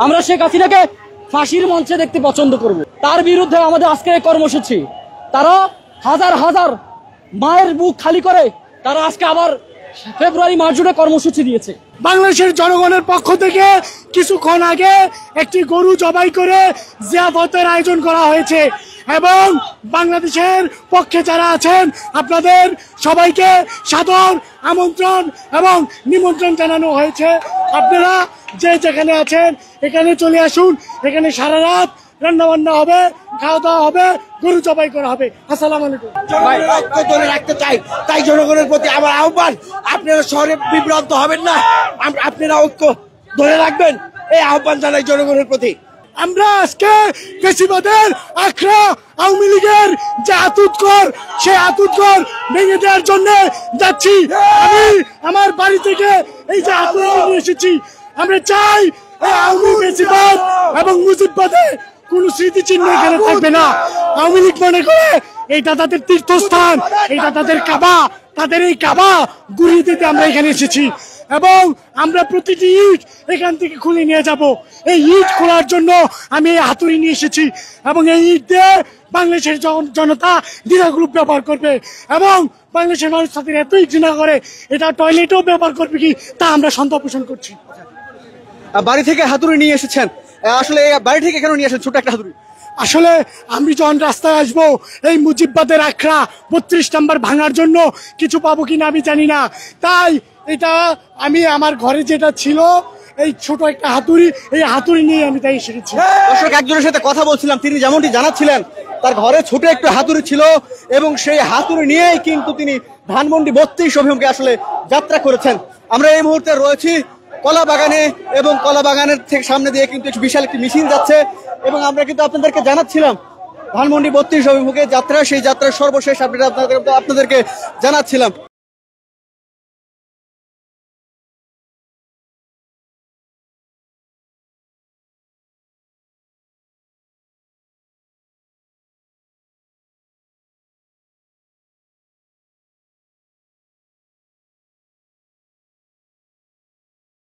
আমরা শেখ হাসিনাকে ফাঁসির মঞ্চে দেখতে পছন্দ করব। তার বিরুদ্ধে আমাদের আজকের এই কর্মসূচি। তারা হাজার হাজার মায়ের বুক খালি করে তারা আজকে আবার ফেব্রুয়ারি মাস জুড়ে কর্মসূচি দিয়েছে। বাংলাদেশের জনগণের পক্ষ থেকে কিছুক্ষণ আগে একটি গরু জবাই করে জিয়াফতের আয়োজন করা হয়েছে এবং বাংলাদেশের পক্ষে যারা আছেন আপনাদের সবাইকে সাদর আমন্ত্রণ এবং নিমন্ত্রণ জানানো হয়েছে। আপনারা যে যেখানে আছেন এখানে চলে আসুন। এখানে সারা রাত রান্না বান্না হবে, খাওয়া দাওয়া হবে, গরু জবাই করা হবে। আসসালামু আলাইকুম। ধরে রাখতে চাই, তাই জনগণের প্রতি আমার আহ্বান, আপনারা শহরে বিভ্রান্ত হবেন না, আপনারা ঐক্য ধরে রাখবেন, এই আহ্বান জানাই জনগণের প্রতি। আমরা আজকে ফ্যাসিবাদের আখড়া আওয়ামী লীগের যে আতুতঘর সেই আতুতঘর ভেঙে দেওয়ার জন্য যাচ্ছি। আমি আমার বাড়ি থেকে এই যে আতুতঘর নিয়ে এসেছি। আমরা চাই এই আওয়ামী ফ্যাসিবাদ এবং মুজিববাদে কোন স্মৃতিচিহ্ন এখানে থাকবে না। আওয়ামী লীগ মনে করে এটা তাদের তীর্থস্থান, এটা তাদের কাবা, তাদের এই কাবা গুড়িয়ে দিতে আমরা এখানে এসেছি এবং আমরা প্রতিটি ইট এখান থেকে খুলে নিয়ে যাব। এই ইট খোলার জন্য আমি এই হাতুড়ি নিয়ে এসেছি এবং এই ইট দিয়ে বাংলাদেশের জনতা দ্বিধা গ্রুপ ব্যবহার করবে এবং বাংলাদেশের মানুষ তাদের এতই ঘৃণা করে এটা টয়লেটও ব্যবহার করবে কি তা আমরা সন্দেহ পোষণ করছি। বাড়ি থেকে হাতুড়ি নিয়ে এসেছেন, আসলে বাড়ি থেকে কেন নিয়ে এসেছেন ছোট একটা হাতুড়ি? আসলে আমি যখন রাস্তায় আসবো এই মুজিববাদের আখড়া 32 নম্বর ভাঙার জন্য কিছু পাবো কিনা আমি জানি না, তাই এটা আমি আমার ঘরে যেটা ছিল এই ছোট একটা হাতুড়ি, এই হাতুড়ি নিয়ে আমি তাই এসেছি। দর্শক, একজনের সাথে কথা বলছিলাম, তিনি যেমনটি জানাচ্ছিলেন তার ঘরে ছোট একটু হাতুড়ি ছিল এবং সেই হাতুড়ি নিয়েই কিন্তু তিনি ধানমন্ডি 32 অভিমুখে আসলে যাত্রা করেছেন। আমরা এই মুহূর্তে রয়েছি কলা বাগানে এবং কলা বাগানের থেকে সামনে দিয়ে কিন্তু বিশাল একটি মিছিল যাচ্ছে এবং আমরা কিন্তু আপনাদেরকে জানাচ্ছিলাম ধানমন্ডি 32 অভিমুখে যাত্রা, সেই যাত্রার সর্বশেষ আপনাদেরকে জানাচ্ছিলাম।